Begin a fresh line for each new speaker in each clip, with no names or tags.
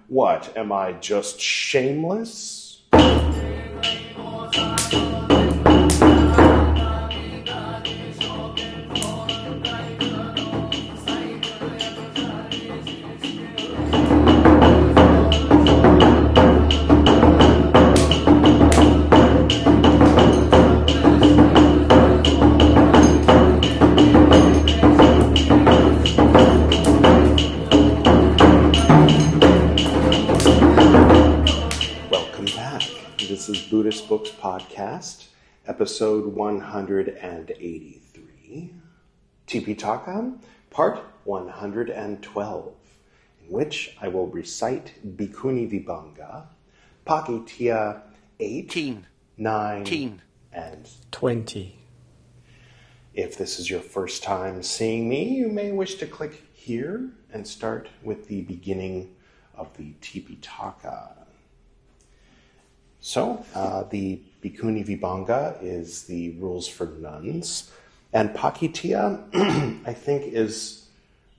What, am I just shameless? Buddhist Books Podcast, episode 183, Tipiṭaka, part 112, in which I will recite Bhikkhunivibhaṅga, Pācittiya 8, 9, and
20.
If this is your first time seeing me, you may wish to click here and start with the beginning of the Tipiṭaka. So, the Bhikkhunivibhaṅga is the rules for nuns, and Pācittiya, I think,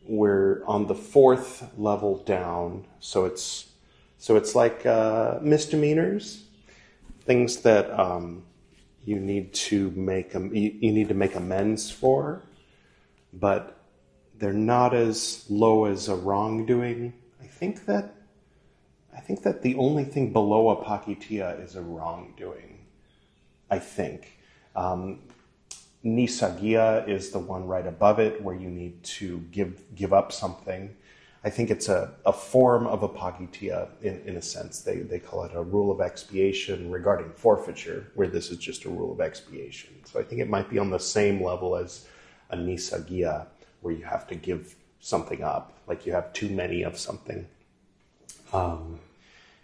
we're on the fourth level down. So it's like misdemeanors, things that you need to make amends for, but they're not as low as a wrongdoing. I think that the only thing below a Pācittiya is a wrongdoing, I think. Nisagiya is the one right above it where you need to give up something. I think it's a form of a Pācittiya in a sense. They call it a rule of expiation regarding forfeiture, where this is just a rule of expiation. So I think it might be on the same level as a Nisagiya, where you have to give something up, like you have too many of something.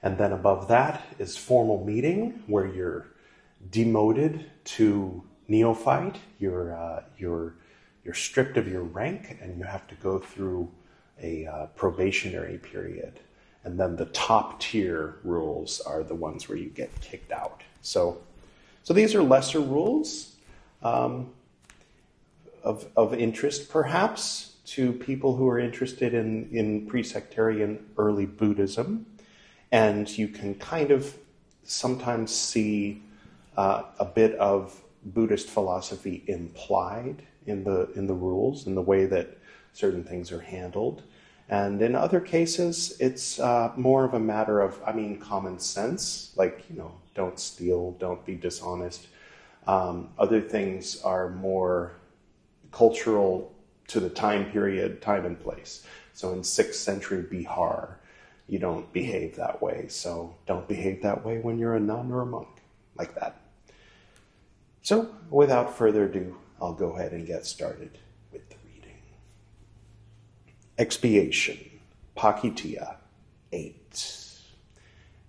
And then above that is formal meeting, where you're demoted to neophyte. You're stripped of your rank, and you have to go through a probationary period. And then the top tier rules are the ones where you get kicked out. So these are lesser rules of interest, perhaps, to people who are interested in pre-sectarian early Buddhism. And you can kind of sometimes see a bit of Buddhist philosophy implied in the rules, in the way that certain things are handled. And in other cases, it's more of a matter of, common sense, like, don't steal, don't be dishonest. Other things are more cultural to the time period, time and place. So in 6th century Bihar, you don't behave that way, so don't behave that way when you're a nun or a monk, like that. So, without further ado, I'll go ahead and get started with the reading. Expiation, Pācittiya 8.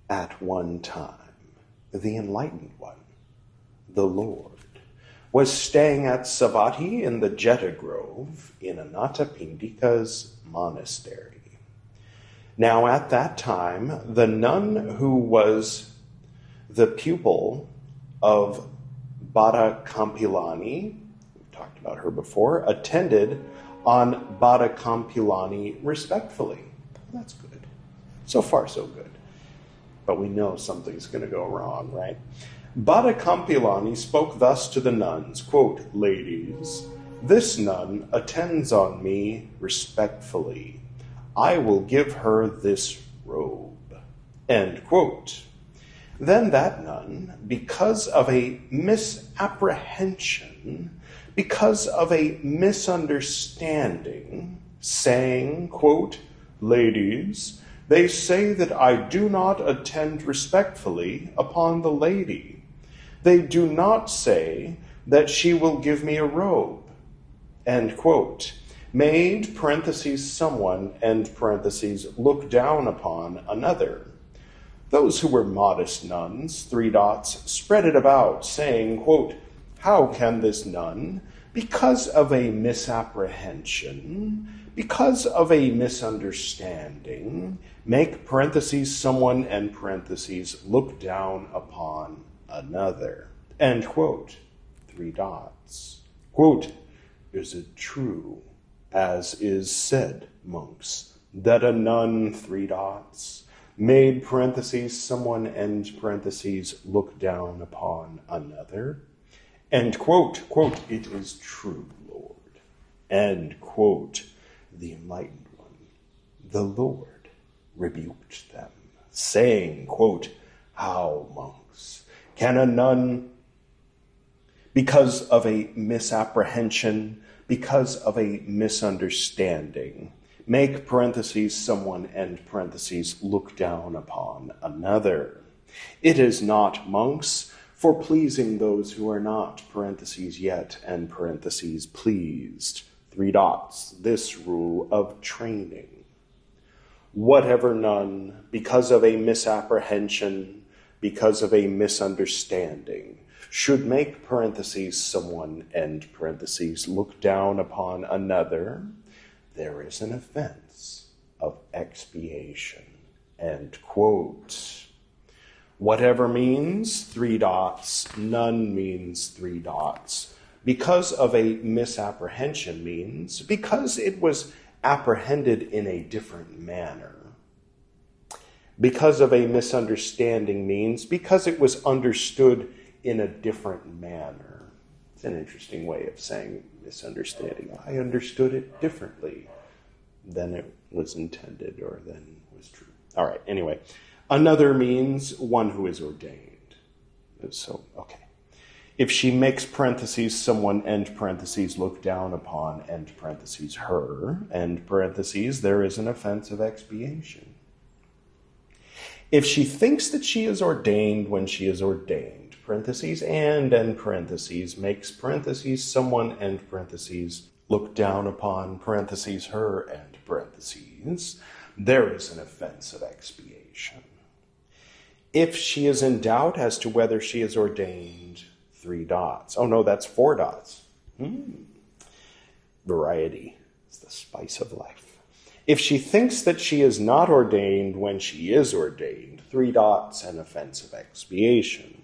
At one time, the Enlightened One, the Lord, was staying at Savatthi in the Jeta Grove in Anathapindika's monastery. Now at that time, the nun who was the pupil of Bhattakampilani, we've talked about her before, attended on Bhattakampilani respectfully. That's good. So far, so good. But we know something's going to go wrong, right? Bhattakampilani spoke thus to the nuns, quote, "Ladies, this nun attends on me respectfully. I will give her this robe." End quote. Then that nun, because of a misapprehension, because of a misunderstanding, saying, quote, "Ladies, they say that I do not attend respectfully upon the lady. They do not say that she will give me a robe." End quote. Made, parentheses, someone, end parentheses, look down upon another. Those who were modest nuns, 3 dots, spread it about, saying, quote, "How can this nun, because of a misapprehension, because of a misunderstanding, make, parentheses, someone, end parentheses, look down upon another?" End quote. 3 dots. Quote, "Is it true, as is said, monks, that a nun," 3 dots, made, parentheses, someone, end parentheses, look down upon another. End quote, quote, it is true, Lord. End quote, the enlightened one. The Lord rebuked them, saying, quote, how, monks, can a nun, because of a misapprehension, because of a misunderstanding, make, parentheses, someone, end parentheses, look down upon another? It is not, monks, for pleasing those who are not, parentheses, yet, end parentheses, pleased, three dots, this rule of training. Whatever nun, because of a misapprehension, because of a misunderstanding, should make, parentheses, someone, end parentheses, look down upon another, there is an offense of expiation, end quote. Whatever means, three dots, none means three dots. Because of a misapprehension means because it was apprehended in a different manner. Because of a misunderstanding means because it was understood in a different manner. It's an interesting way of saying misunderstanding. I understood it differently than it was intended or than was true. All right, anyway. Another means one who is ordained. So, okay. If she makes, parentheses, someone, end parentheses, look down upon, end parentheses, her, end parentheses, there is an offense of expiation. If she thinks that she is ordained when she is ordained, parentheses, and, end parentheses, makes, parentheses, someone, end parentheses, look down upon, parentheses, her, end parentheses, there is an offense of expiation. If she is in doubt as to whether she is ordained, three dots. Oh no, that's four dots. Variety is the spice of life. If she thinks that she is not ordained when she is ordained, three dots, an offense of expiation.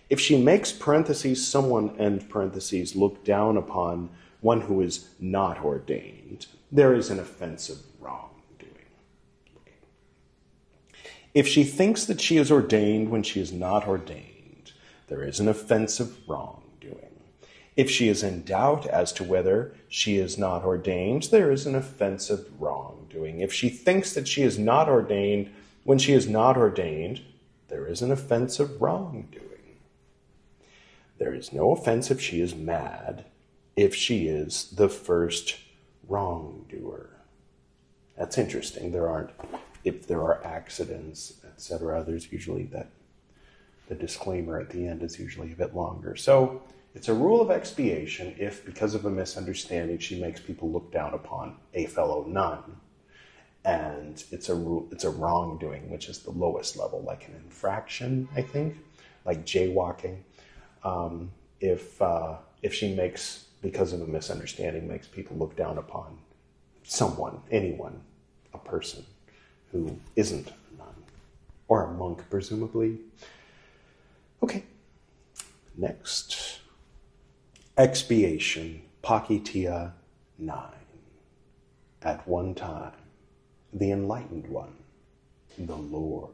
If she makes, parentheses, someone, end parentheses, look down upon one who is not ordained, there is an offense of wrongdoing. If she thinks that she is ordained when she is not ordained, there is an offense of wrongdoing. If she is in doubt as to whether she is not ordained, there is an offense of wrongdoing. If she thinks that she is not ordained when she is not ordained, there is an offense of wrongdoing. There is no offense if she is mad, if she is the first wrongdoer. That's interesting. If there are accidents, etc., there's usually that the disclaimer at the end is usually a bit longer. So it's a rule of expiation if, because of a misunderstanding, she makes people look down upon a fellow nun. And it's a wrongdoing, which is the lowest level, like an infraction, I think, like jaywalking. If she makes, because of a misunderstanding, makes people look down upon someone, anyone, a person who isn't a nun, or a monk, presumably. Okay, next. Expiation, Pācittiya 9. At one time, the enlightened one, the Lord,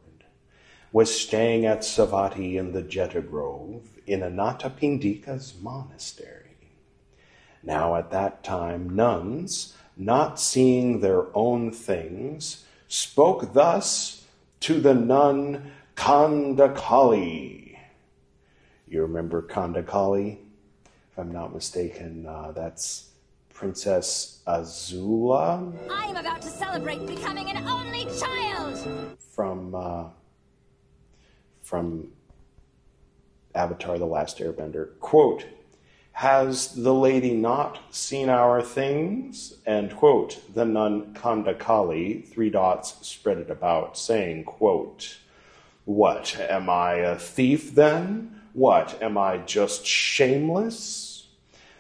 was staying at Savatthi in the Jeta Grove in Anathapindika's monastery. Now at that time, nuns, not seeing their own things, spoke thus to the nun Khandakali. You remember Khandakali? If I'm not mistaken, that's Princess Azula.
I am about to celebrate becoming an only child!
From Avatar: The Last Airbender. Quote, has the lady not seen our things? And quote, the nun Khandakali, three dots, spread it about, saying, quote, what, am I a thief then? What, am I just shameless?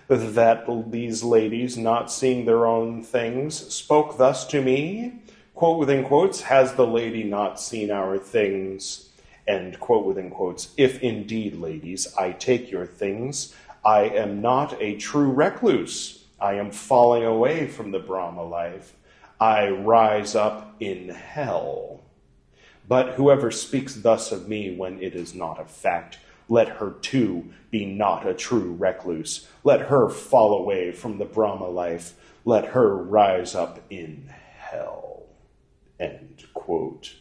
That these ladies, not seeing their own things, spoke thus to me? Quote within quotes, has the lady not seen our things? And quote within quotes, if indeed, ladies, I take your things, I am not a true recluse. I am falling away from the Brahma life. I rise up in hell. But whoever speaks thus of me when it is not a fact, let her too be not a true recluse. Let her fall away from the Brahma life. Let her rise up in hell. End quote.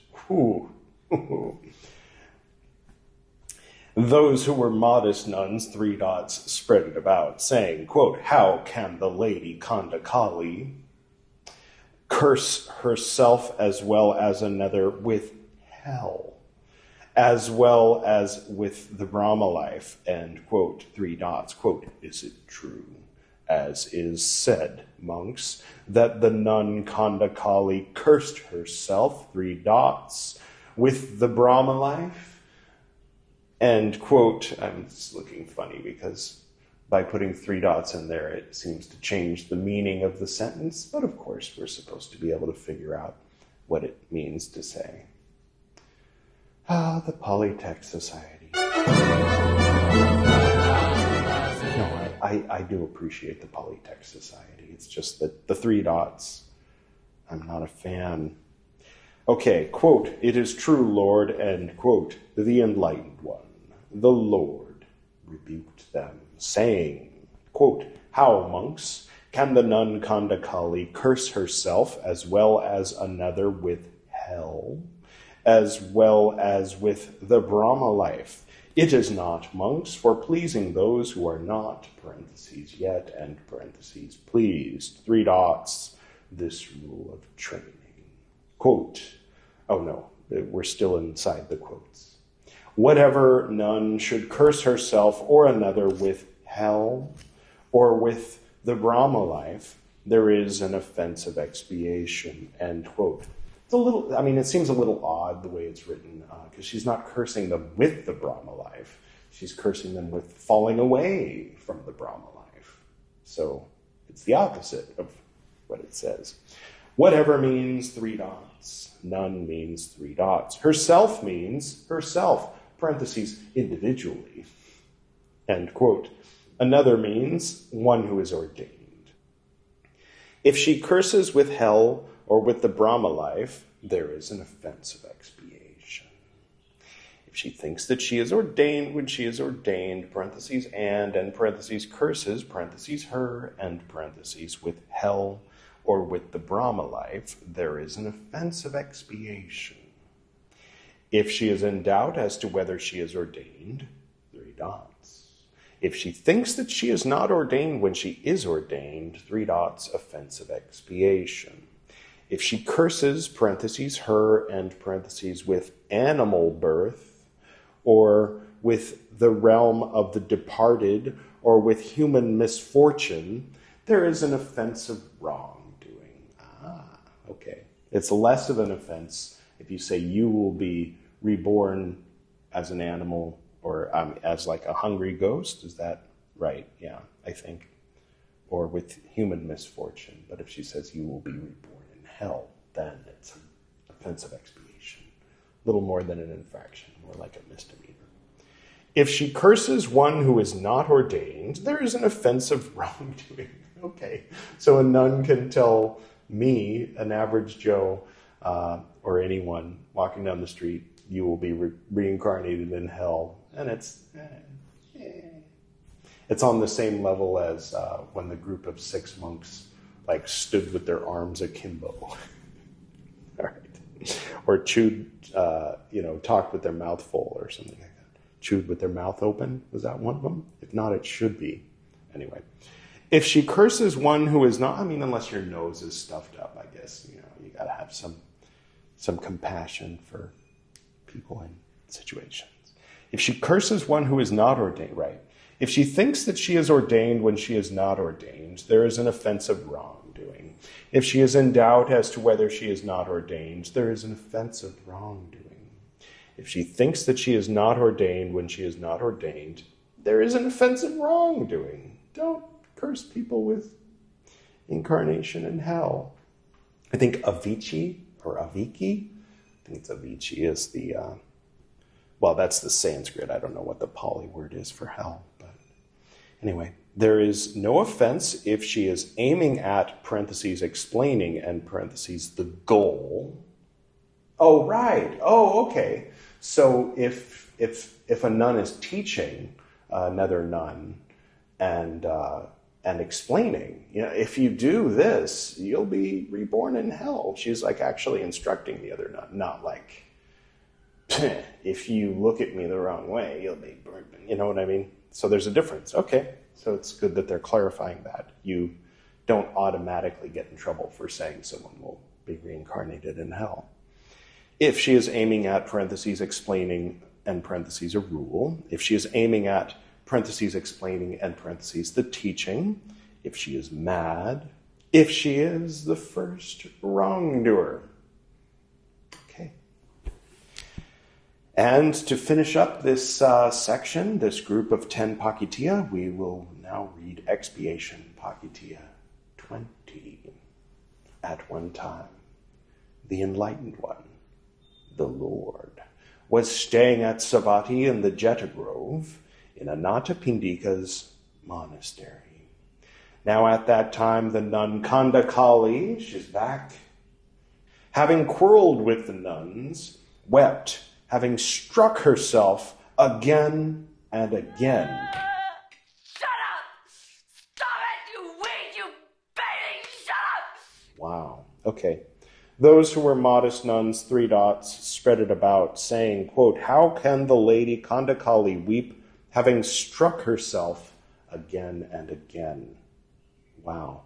Those who were modest nuns, spread it about, saying, quote, how can the lady Khandakali curse herself as well as another with hell, as well as with the Brahma life, end quote, quote, is it true, as is said, monks, that the nun Khandakali cursed herself, with the Brahma life? End quote. I'm just looking funny because by putting 3 dots in there, it seems to change the meaning of the sentence. But of course, we're supposed to be able to figure out what it means to say. Ah, the Pali Text Society. No, I do appreciate the Pali Text Society. It's just that the 3 dots, I'm not a fan. Okay, quote, it is true, Lord, end quote, the enlightened one, the Lord, rebuked them, saying, quote, how, monks, can the nun Khandakali curse herself as well as another with hell, as well as with the Brahma life? It is not, monks, for pleasing those who are not, parentheses, yet, end parentheses, pleased, 3 dots, this rule of training. Quote, oh no, we're still inside the quotes. Whatever nun should curse herself or another with hell or with the Brahma life, there is an offense of expiation, end quote. It's a little, it seems a little odd the way it's written, because she's not cursing them with the Brahma life. She's cursing them with falling away from the Brahma life. So it's the opposite of what it says. Whatever means 3 dots. None means 3 dots. Herself means herself, parentheses, individually, end quote. Another means one who is ordained. If she curses with hell or with the Brahma life, there is an offense of expiation. If she thinks that she is ordained when she is ordained, parentheses, and parentheses, curses, parentheses, her, end parentheses, with hell or with the Brahma life, there is an offense of expiation. If she is in doubt as to whether she is ordained, 3 dots. If she thinks that she is not ordained when she is ordained, 3 dots, offense of expiation. If she curses, parentheses, her, and parentheses, with animal birth, or with the realm of the departed, or with human misfortune, there is an offense of wrongdoing. Okay. It's less of an offense if you say you will be reborn as an animal or as like a hungry ghost. Is that right? Yeah, I think. Or with human misfortune. But if she says you will be reborn in hell, then it's an offense of expiation. A little more than an infraction, more like a misdemeanor. If she curses one who is not ordained, there is an offense of wrongdoing. Okay, so a nun can tell me, an average Joe, or anyone walking down the street, you will be reincarnated in hell. And it's on the same level as when the group of 6 monks stood with their arms akimbo. All right. Or chewed, talked with their mouth full or something like that. Chewed with their mouth open. Was that one of them? If not, it should be. Anyway. If she curses one who is not, unless your nose is stuffed up, I guess, you got to have some compassion for people in situations. If she curses one who is not ordained, right? If she thinks that she is ordained when she is not ordained, there is an offense of wrongdoing. If she is in doubt as to whether she is not ordained, there is an offense of wrongdoing. If she thinks that she is not ordained when she is not ordained, there is an offense of wrongdoing. Don't curse people with incarnation in hell. I think Avicii or Aviki, I think it's Avicii is the, that's the Sanskrit. I don't know what the Pali word is for hell. But anyway, there is no offense if she is aiming at, parentheses, explaining, and parentheses, the goal Oh, right. Oh, okay. So if a nun is teaching another nun and explaining, if you do this, you'll be reborn in hell. She's like actually instructing the other nun, not like, if you look at me the wrong way, you'll be burned. You know what I mean? So there's a difference. Okay. So it's good that they're clarifying that. You don't automatically get in trouble for saying someone will be reincarnated in hell. If she is aiming at, parentheses, explaining, and parentheses, a rule. If she is aiming at, parentheses, explaining, and parentheses, the teaching. If she is mad. If she is the first wrongdoer. Okay. And to finish up this section, this group of 10 Pācittiya, we will now read Expiation, Pācittiya 20. At one time, the Enlightened One, the Lord, was staying at Savatthi in the Jeta Grove in Anathapindika's monastery. Now at that time, the nun Khandakali, she's back, having quarreled with the nuns, wept, having struck herself again and again.
Shut up! Stop it, you weed, you baby! Shut up!
Wow. Okay. Those who were modest nuns, 3 dots, spread it about, saying, quote, how can the lady Khandakali weep, having struck herself again and again? Wow.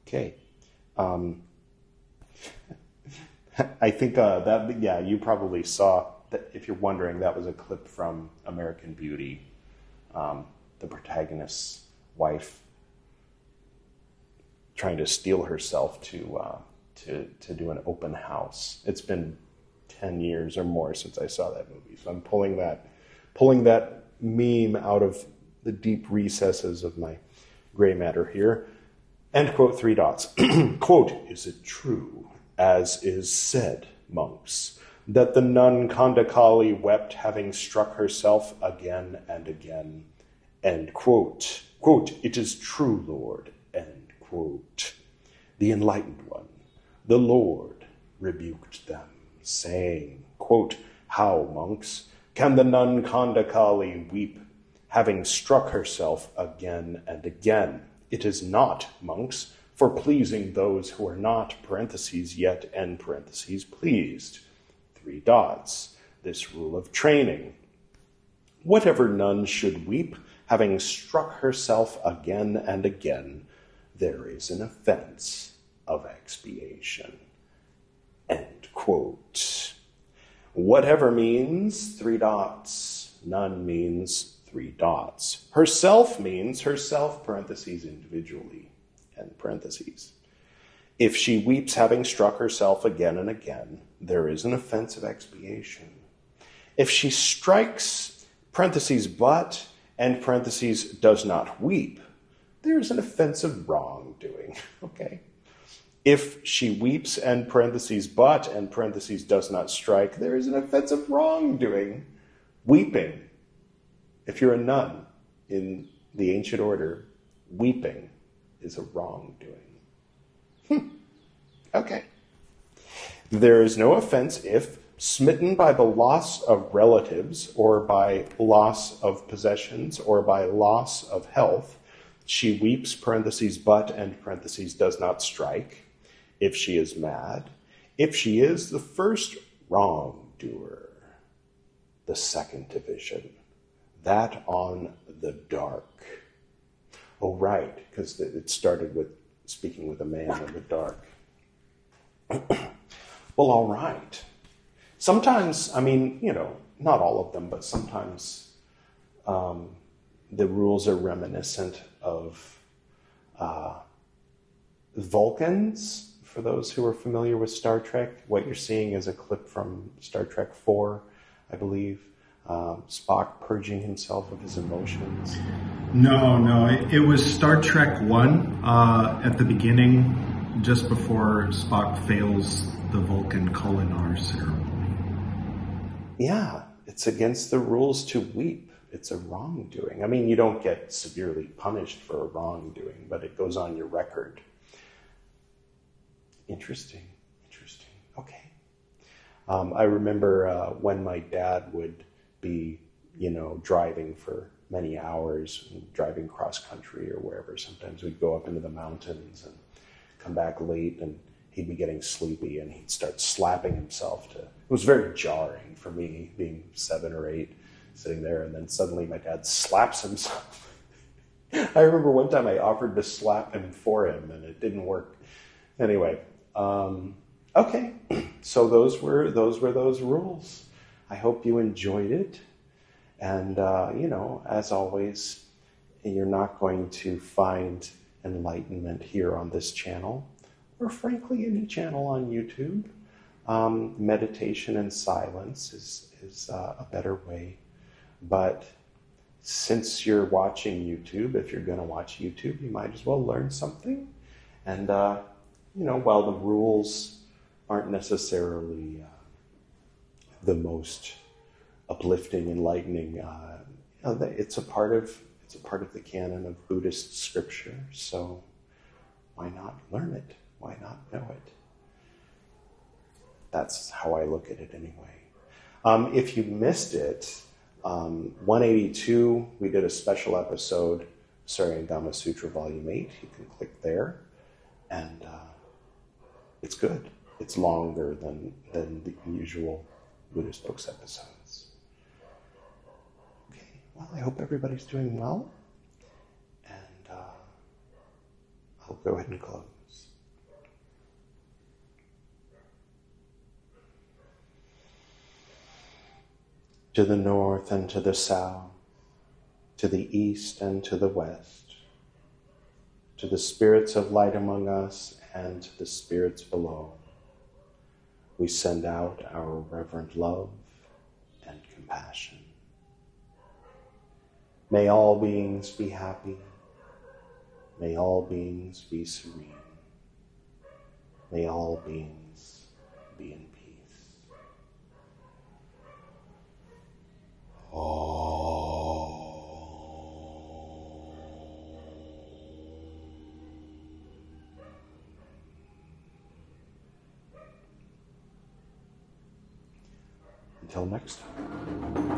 Okay. I think you probably saw, that if you're wondering, that was a clip from American Beauty. The protagonist's wife trying to steel herself to do an open house. It's been 10 years or more since I saw that movie. So I'm pulling that meme out of the deep recesses of my gray matter here. End quote, 3 dots. Quote, is it true, as is said, monks, that the nun Khandakali wept having struck herself again and again? End quote. Quote, it is true, Lord. End quote. The Enlightened One, the Lord, rebuked them, saying, quote, how, monks, can the nun Khandakali weep, having struck herself again and again? It is not, monks, for pleasing those who are not, parentheses, yet, end parentheses, pleased. 3 dots. This rule of training. Whatever nun should weep, having struck herself again and again, there is an offense of expiation. End quote. Whatever means 3 dots. Nun means 3 dots. Herself means herself, parentheses, individually, end parentheses. If she weeps having struck herself again and again, there is an offense of expiation. If she strikes, parentheses, but, end parentheses, does not weep, there is an offense of wrongdoing. Okay? If she weeps, end parentheses, but, end parentheses, does not strike, there is an offense of wrongdoing. Weeping. If you're a nun in the ancient order, weeping is a wrongdoing. Okay. There is no offense if, smitten by the loss of relatives, or by loss of possessions, or by loss of health, she weeps, parentheses, but, end parentheses, does not strike. If she is mad, if she is the first wrongdoer, the second division, that on the dark. Oh, right, because it started with speaking with a man in the dark. Well, all right. Sometimes, I mean, not all of them, but sometimes the rules are reminiscent of Vulcans. For those who are familiar with Star Trek, what you're seeing is a clip from Star Trek 4, I believe. Spock purging himself of his emotions.
No. It was Star Trek 1 at the beginning, just before Spock fails the Vulcan Kulinar ceremony.
Yeah, it's against the rules to weep. It's a wrongdoing. I mean, you don't get severely punished for a wrongdoing, but it goes on your record. Interesting. Okay. I remember when my dad would be, driving for many hours, driving cross country or wherever. Sometimes we'd go up into the mountains and come back late, and he'd be getting sleepy, and he'd start slapping himself. It was very jarring for me, being 7 or 8, sitting there, and then suddenly my dad slaps himself. I remember one time I offered to slap him for him, and it didn't work. Anyway, okay, so those were those rules. I hope you enjoyed it. And, as always, you're not going to find enlightenment here on this channel, or frankly, any channel on YouTube. Meditation and silence is a better way. But since you're watching YouTube, if you're going to watch YouTube, you might as well learn something. And, while the rules aren't necessarily the most uplifting, enlightening, it's a part of the canon of Buddhist Scripture. So why not learn it? Why not know it? That's how I look at it anyway. If you missed it, 182, we did a special episode, Dhamma Sutra Volume 8. You can click there, and it's good. It's longer than the usual Buddhist books episodes. Okay, well, I hope everybody's doing well, and I'll go ahead and close. To the north and to the south, to the east and to the west, to the spirits of light among us and to the spirits below, we send out our reverent love and compassion. May all beings be happy. May all beings be serene. May all beings be in peace. Until next time.